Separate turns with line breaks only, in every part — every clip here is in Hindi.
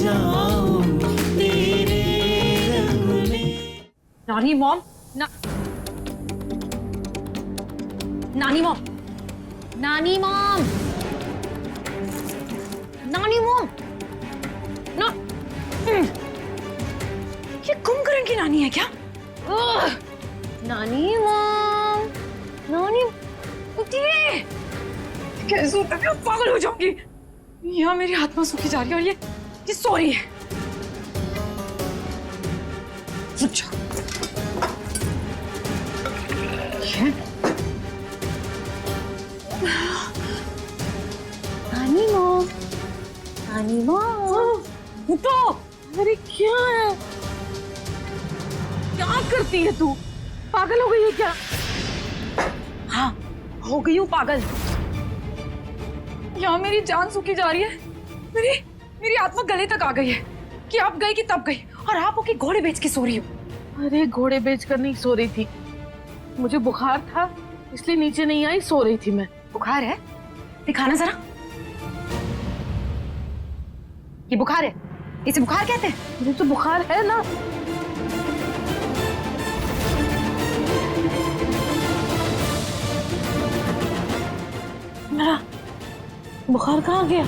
जाऊं तेरे रंग में।
नानी मॉम, नानी मॉम, नानी मॉम, नानी मॉम, ये कुंभकर्ण की नानी है क्या? नानी मॉम, नानी उठिए, कैसे उठे? मैं पागल हो जाऊंगी। यहाँ मेरी आत्मा सूखी जा रही है और ये सो रही है। अच्छा नानी मॉम, नानी मॉम, उठो। अरे क्या है? क्या करती है तू? पागल हो गई है क्या? हाँ, हो गई हूँ पागल। यहाँ मेरी जान सूखी जा रही है। मेरी आत्मा गले तक आ गई है कि आप गई कि तब गई, और आप होके घोड़े बेच के सो रही हो।
अरे घोड़े बेच कर नहीं सो रही थी, मुझे बुखार था इसलिए नीचे नहीं आई, सो रही थी मैं।
बुखार है? दिखाना जरा। ये बुखार है? इसे बुखार कहते हैं?
मुझे तो बुखार है ना। मेरा बुखार कहाँ गया?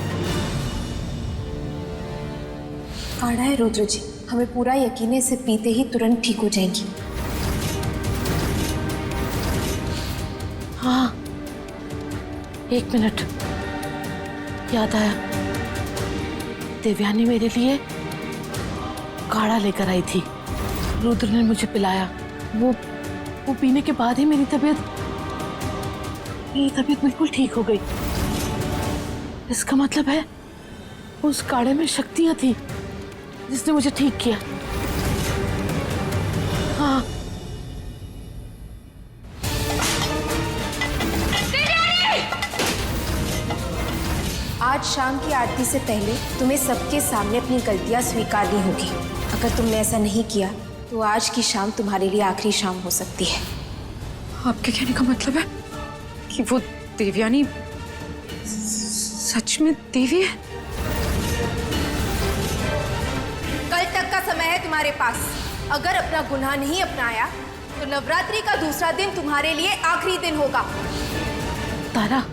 काढ़ा है रुद्र जी, हमें पूरा यकीन है इसे पीते ही तुरंत ठीक हो जाएंगी।
हाँ, 1 मिनट, याद आया, देवयानी मेरे लिए काढ़ा लेकर आई थी, रुद्र ने मुझे पिलाया। वो पीने के बाद ही मेरी तबीयत बिल्कुल ठीक हो गई। इसका मतलब है उस काढ़े में शक्तियां थी जिसने मुझे ठीक किया। हाँ,
आज शाम की आरती से पहले तुम्हें सबके सामने अपनी गलतियां स्वीकारनी होगी। अगर तुमने ऐसा नहीं किया तो आज की शाम तुम्हारे लिए आखिरी शाम हो सकती है।
आपके कहने का मतलब है कि वो देवयानी सच में देवी है?
कल तक का समय है तुम्हारे पास। अगर अपना गुनाह नहीं अपनाया तो नवरात्रि का दूसरा दिन तुम्हारे लिए आखिरी दिन होगा।
तारा,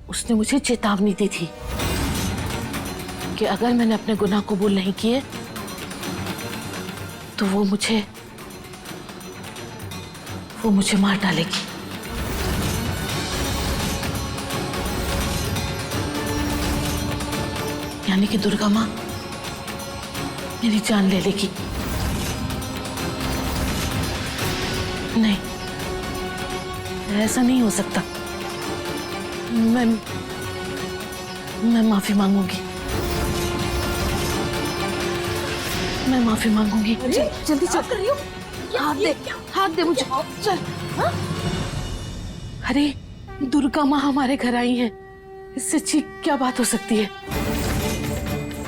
उसने मुझे चेतावनी दी थी कि अगर मैंने अपने गुनाह कबूल नहीं किए तो वो मुझे मार डालेगी। यानी कि दुर्गा माँ मेरी जान ले लेगी। नहीं, ऐसा नहीं हो सकता। मैं माफी मांगूंगी। मैं माफी मांगूंगी। जल्दी चल। कर रही हो? हाथ दे मुझे। चल। हाँ? अरे दुर्गा माँ हमारे घर आई हैं, इससे अच्छी क्या बात हो सकती है?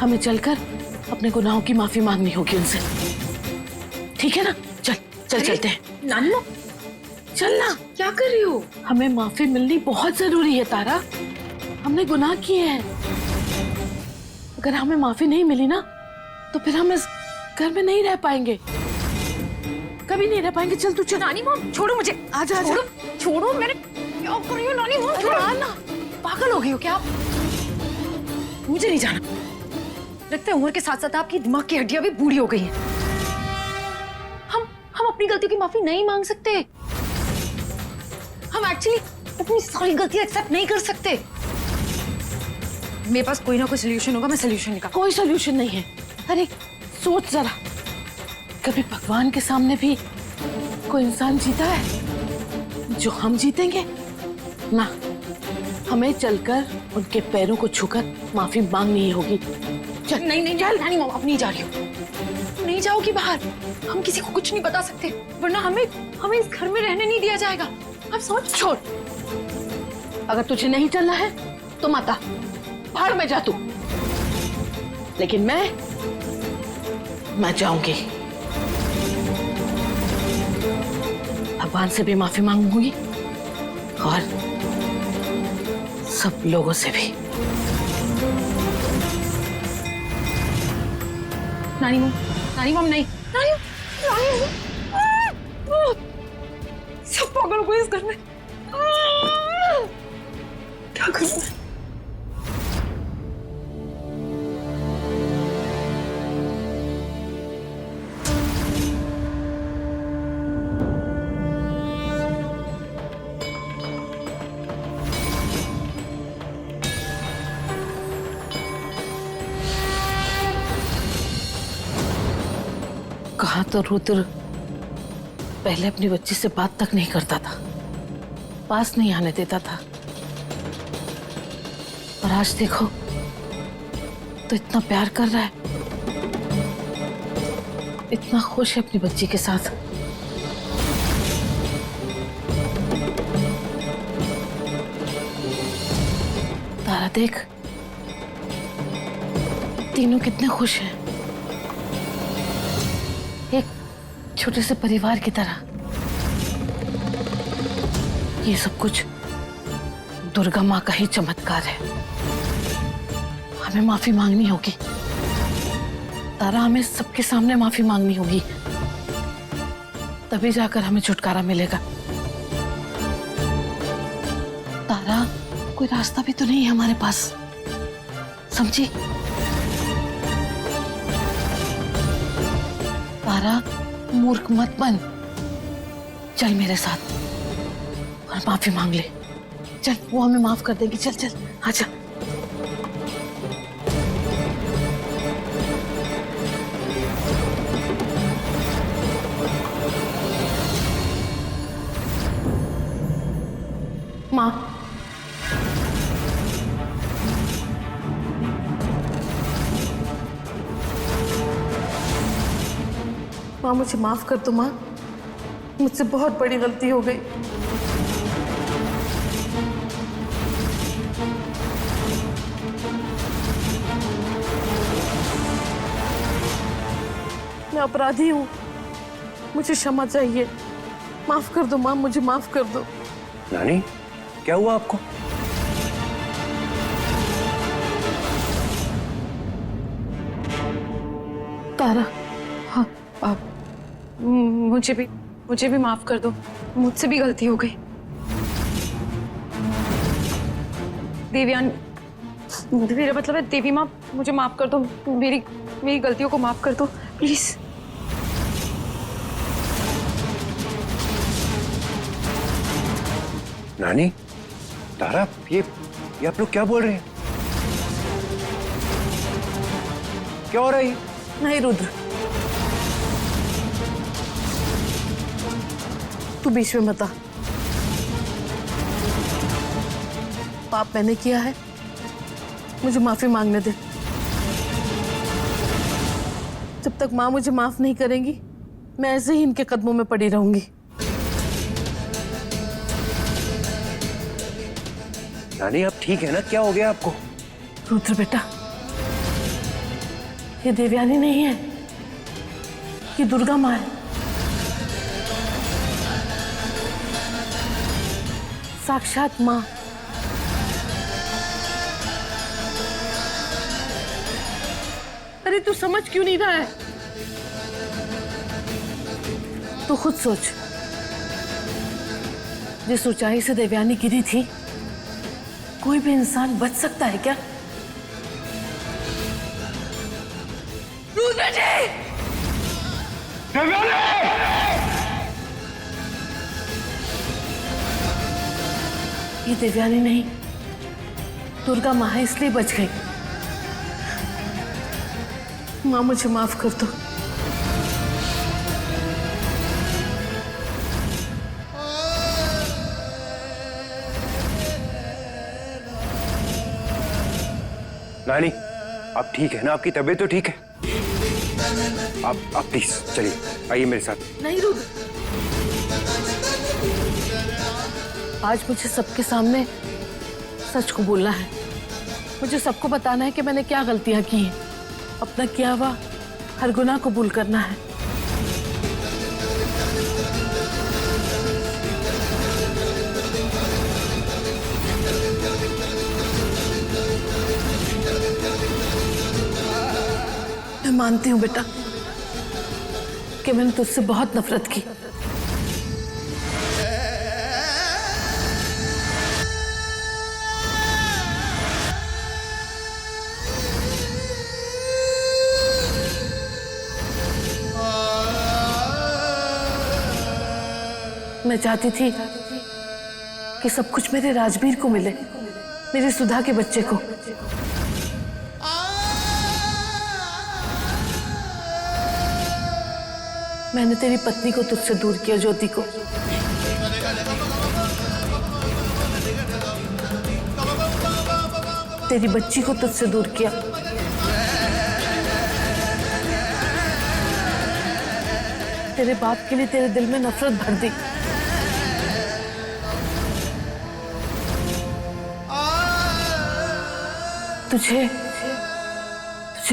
हमें चलकर अपने गुनाहों की माफी मांगनी होगी उनसे, ठीक है ना? चल चलते हैं।
नानी माँ,
चलना।
क्या कर रही हो?
हमें माफी मिलनी बहुत जरूरी है तारा, हमने गुनाह किए हैं। अगर हमें माफी नहीं मिली ना तो फिर हम इस घर में नहीं रह पाएंगे, कभी नहीं रह पाएंगे। चल तू चल।
नानी माँ छोड़ो मुझे।
आजा।
छोड़ो। मैंने क्या कर रही हो नानी माँ? छोड़ो ना। पागल हो गई हो क्या आप? मुझे नहीं जाना। लगता है उम्र के साथ साथ आपकी दिमाग की हड्डियां भी बूढ़ी हो गई हैं। हम अपनी गलतियों की माफी नहीं मांग सकते। हम एक्चुअली अपनी सारी गलतियां एक्सेप्ट नहीं कर सकते। मेरे पास कोई ना कोई सोल्यूशन होगा, मैं सोल्यूशन निकाल।
कोई सोल्यूशन नहीं है। अरे सोच जरा, कभी भगवान के सामने भी कोई इंसान जीता है जो हम जीतेंगे ना? हमें चलकर उनके पैरों को छूकर माफी मांगनी ही होगी। चल।
नहीं चल। नानी माँ, अब नहीं जा रही हो। तुम नहीं जाओगी बाहर। हम किसी को कुछ नहीं बता सकते, वरना हमें इस घर में रहने नहीं दिया जाएगा। अब सोच।
छोड़, अगर तुझे नहीं चलना है तो मत आ, भाड़ में जा तू। लेकिन मैं जाऊंगी। भगवान से भी माफी मांगूंगी और सब लोगों से भी।
नानी मॉम नहीं, नानी सब पागलों को इस घर में क्या करूं मैं?
कहा तो रुद्र पहले अपनी बच्ची से बात तक नहीं करता था, पास नहीं आने देता था, और आज देखो तो इतना प्यार कर रहा है, इतना खुश है अपनी बच्ची के साथ। तारा देख, तीनों कितने खुश हैं, एक छोटे से परिवार की तरह। ये सब कुछ दुर्गा माँ का ही चमत्कार है। हमें माफी मांगनी होगी तारा, हमें सबके सामने माफी मांगनी होगी, तभी जाकर हमें छुटकारा मिलेगा। तारा, कोई रास्ता भी तो नहीं है हमारे पास, समझी? तारा, मूर्ख मत बन, चल मेरे साथ और माफी मांग ले। चल, वो हमें माफ कर देगी। चल चल, आजा। माँ, माँ मुझे माफ कर दो माँ, मुझसे बहुत बड़ी गलती हो गई। मैं अपराधी हूँ, मुझे क्षमा चाहिए। माफ कर दो माँ, मुझे माफ कर दो।
नानी, क्या हुआ आपको?
तारा,
हाँ आप, मुझे भी माफ कर दो, मुझसे भी गलती हो गई। देवयानी, मेरा मतलब है देवी माँ, मुझे माफ कर दो, मेरी गलतियों को माफ कर दो प्लीज।
नानी, तारा, ये आप लोग क्या बोल रहे हैं? क्या हो रहा है?
नहीं रुद्र, तू बीच में मत आ। पाप मैंने किया है, मुझे माफी मांगने दे। जब तक माँ मुझे माफ नहीं करेंगी, मैं ऐसे ही इनके कदमों में पड़ी रहूंगी।
नानी, आप ठीक है ना? क्या हो गया आपको?
रुद्र बेटा, ये देवयानी नहीं है, ये दुर्गा माँ है। साक्षात माँ। अरे तू समझ क्यों नहीं रहा है? तू खुद सोच, जिस ऊंचाई से देवयानी गिरी थी, कोई भी इंसान बच सकता है क्या? रुद्र जी! ये देवयानी नहीं, दुर्गा माँ है, इसलिए बच गई। माँ मुझे माफ कर दो।
नानी, आप ठीक है ना? आपकी तबीयत तो ठीक है? आप प्लीज चलिए, आइए मेरे साथ।
नहीं रुद्र, आज मुझे सबके सामने सच को बोलना है। मुझे सबको बताना है कि मैंने क्या गलतियां की हैं। अपना किया हुआ हर गुनाह कबूल करना है। मैं मानती हूँ बेटा कि मैंने तुझसे बहुत नफरत की। मैं चाहती थी कि सब कुछ मेरे राजवीर को मिले, मेरी सुधा के बच्चे को। मैंने तेरी पत्नी को तुझसे दूर किया, ज्योति को। तेरी बच्ची को तुझसे दूर किया। तेरे बाप के लिए तेरे दिल में नफरत भर दी। तुझे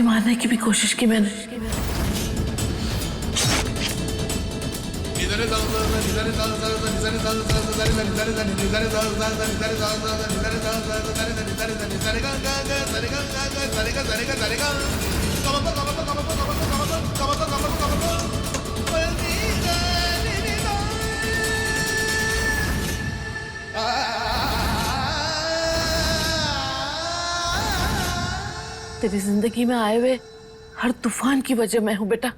मारने की भी कोशिश की मैंने। तेरी जिंदगी में आए हुए हर तूफान की वजह मैं हूं बेटा।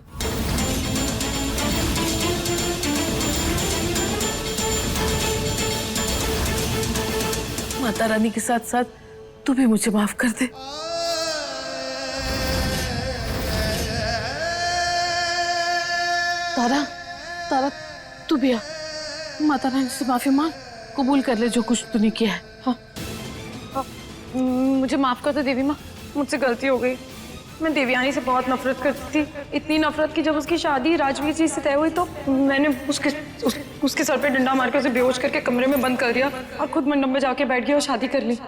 माता रानी के साथ साथ तू भी मुझे माफ कर दे। तारा, तारा तू भी आ, माता रानी से माफी मांग, कबूल कर ले जो कुछ तूने किया है। हाँ,
मुझे माफ कर दो देवी माँ, मुझसे गलती हो गई। मैं देवयानी से बहुत नफरत करती थी, इतनी नफरत की जब उसकी शादी राजवीर जी से तय हुई तो मैंने उसके सर पे डंडा मार के उसे बेहोश करके कमरे में बंद कर दिया और खुद मंडप में जाके बैठ गया और शादी कर ली।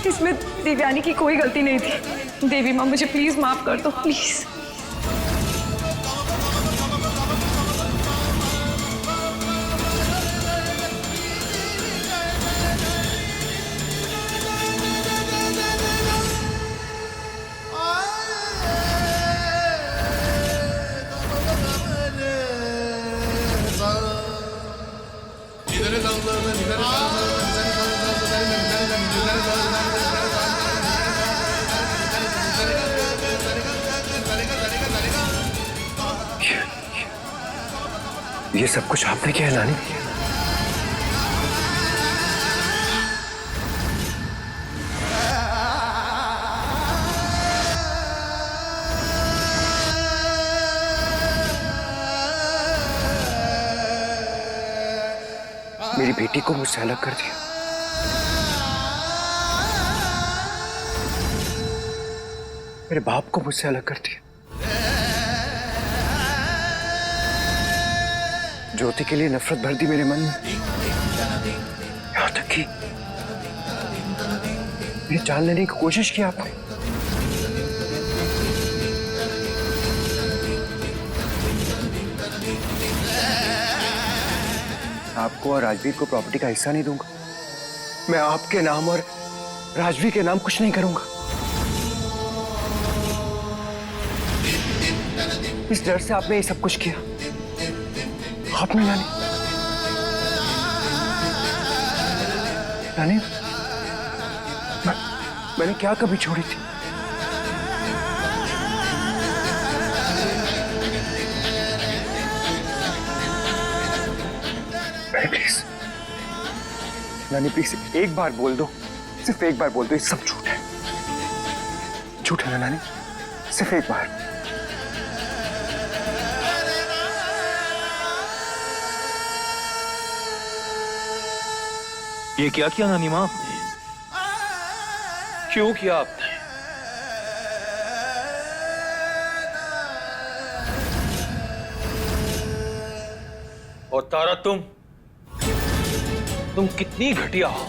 इसमें देवयानी की कोई गलती नहीं थी। देवी माँ मुझे प्लीज माफ कर दो, प्लीज।
ये सब कुछ आपने किया है नानी? मेरी बेटी को मुझसे अलग कर दिया। मेरे बाप को मुझसे अलग कर दिया। ज्योति के लिए नफरत भर दी मेरे मन में, यहां तक कि ये जान लेने की कोशिश की आपने। आपको और राजवीर को प्रॉपर्टी का हिस्सा नहीं दूंगा। मैं आपके नाम और राजवीर के नाम कुछ नहीं करूंगा। इस डर से आपने ये सब कुछ किया। आपने नानी, नानी मैंने क्या कभी छोड़ी थी? प्लीज नानी, प्लीज एक बार बोल दो, सिर्फ एक बार बोल दो, ये सब झूठ है। झूठ है ना नानी? सिर्फ एक बार।
ये क्या किया नानी माँ आपने? क्यों किया आपने? और तारा तुम कितनी घटिया हो।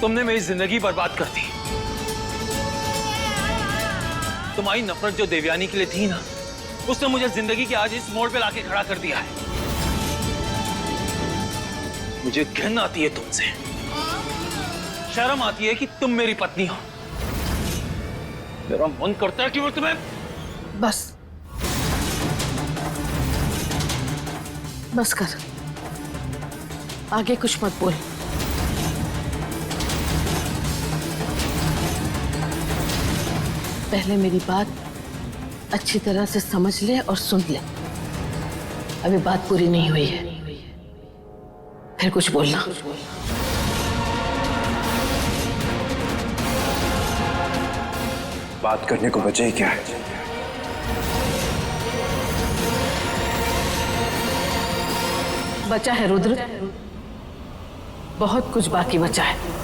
तुमने मेरी जिंदगी बर्बाद कर दी। तुम्हारी नफरत जो देवयानी के लिए थी ना, उसने मुझे जिंदगी के आज इस मोड़ पे लाके खड़ा कर दिया है। मुझे घिन आती है तुमसे, शर्म आती है कि तुम मेरी पत्नी हो। मेरा मन करता है कि मैं तुम्हें
बस कर, आगे कुछ मत बोल। पहले मेरी बात अच्छी तरह से समझ ले और सुन ले। अभी बात पूरी नहीं हुई है, फिर कुछ बोलना।
बात करने को बचा ही क्या है?
बचा है रुद्र, बहुत कुछ बाकी बचा है।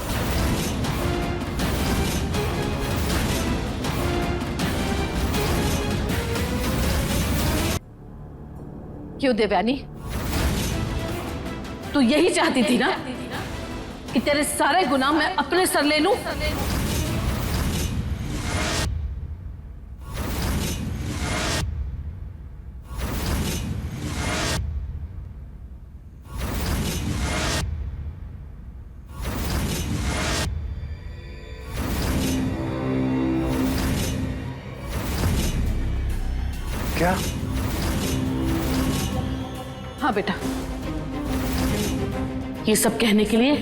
क्यों देवयानी, तू यही चाहती थी ना कि तेरे सारे गुनाह मैं अपने सर ले लूं?
क्या?
हाँ बेटा, ये सब कहने के लिए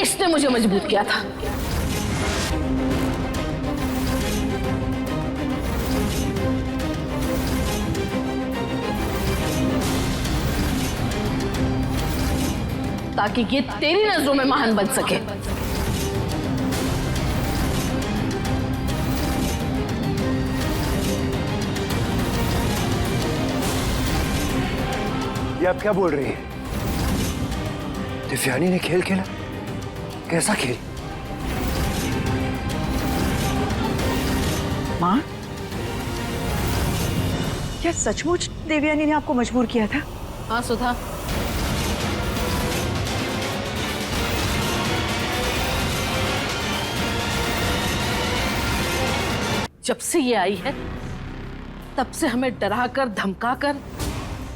इसने मुझे मजबूर किया था। ताकि ये तेरी नजरों में महान बन सके।
ये आप क्या बोल रही हैं? देवयानी ने खेल खेला? कैसा खेल?
माँ, क्या सचमुच देवयानी ने आपको मजबूर किया था?
हाँ सुधा, जब से ये आई है तब से हमें डराकर धमकाकर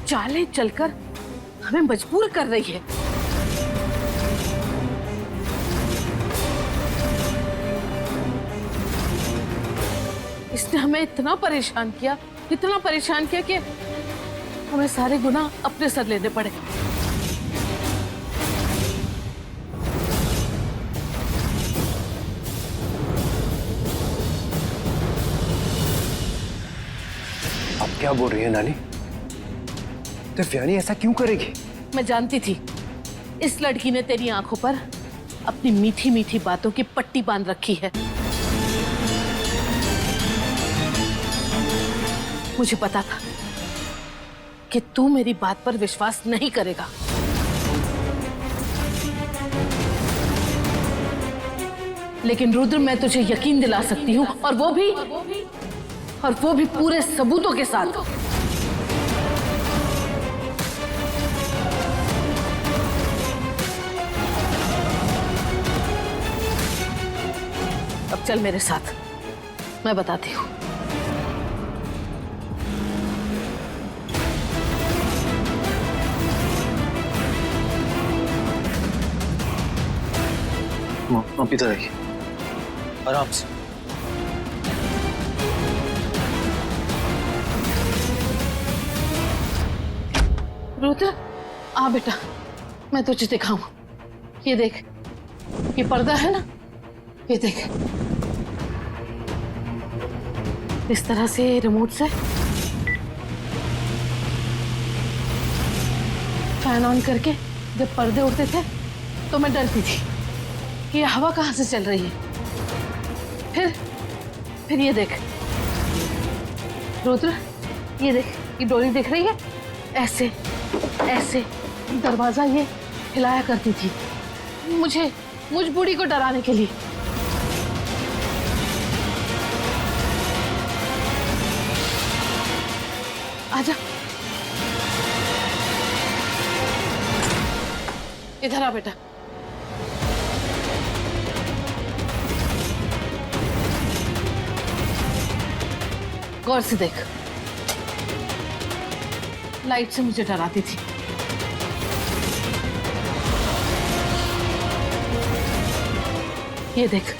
चालें चलकर हमें मजबूर कर रही है। इसने हमें इतना परेशान किया कि हमें सारे गुनाह अपने सर लेने पड़े।
आप क्या बोल रही हैं नानी? देवयानी ऐसा क्यों करेगी?
मैं जानती थी इस लड़की ने तेरी आंखों पर अपनी मीठी मीठी बातों की पट्टी बांध रखी है। मुझे पता था कि तू मेरी बात पर विश्वास नहीं करेगा। लेकिन रुद्र, मैं तुझे यकीन दिला सकती हूँ, और वो भी पूरे सबूतों के साथ। अब चल मेरे साथ, मैं बताती हूँ।
आप इधर आइए, आराम से।
रुद्र, आ बेटा, मैं तुझे दिखाऊं। ये देख, ये पर्दा है ना, ये देख। इस तरह से रिमोट से फैन ऑन करके जब पर्दे उड़ते थे तो मैं डरती थी कि ये हवा कहाँ से चल रही है। फिर ये देख रुद्र, ये देख, ये डोरी दिख रही है, ऐसे ऐसे दरवाजा ये हिलाया करती थी मुझ बूढ़ी को डराने के लिए। आजा, इधर आ बेटा। गौर से देख, लाइट से मुझे डराती थी। ये देख,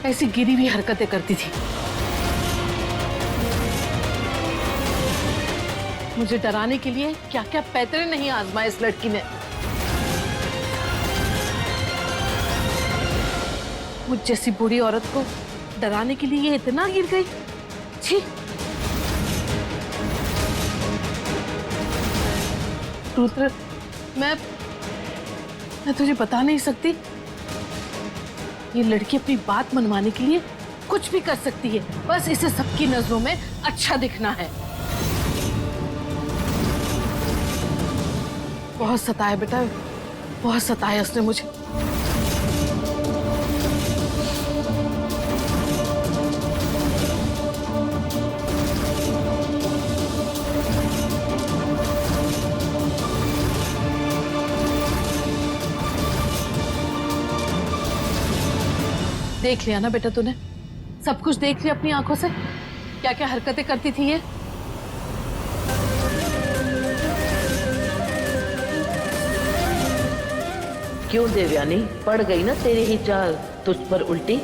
ऐसी गिरी हुई हरकतें करती थी। मुझे डराने के लिए क्या क्या पैतरे नहीं आजमाए इस लड़की ने। मुझ जैसी बूढ़ी औरत को डराने के लिए ये इतना गिर गई। छी। रुद्र, मैं तुझे बता नहीं सकती, ये लड़की अपनी बात मनवाने के लिए कुछ भी कर सकती है, बस इसे सबकी नजरों में अच्छा दिखना है। बहुत सताया बेटा, बहुत सताया उसने मुझे। देख लिया ना बेटा तूने, सब कुछ देख लिया अपनी आंखों से, क्या क्या हरकतें करती थी ये।
क्यों देवयानी, पड़ गई ना तेरी ही चाल तुझ पर उल्टी।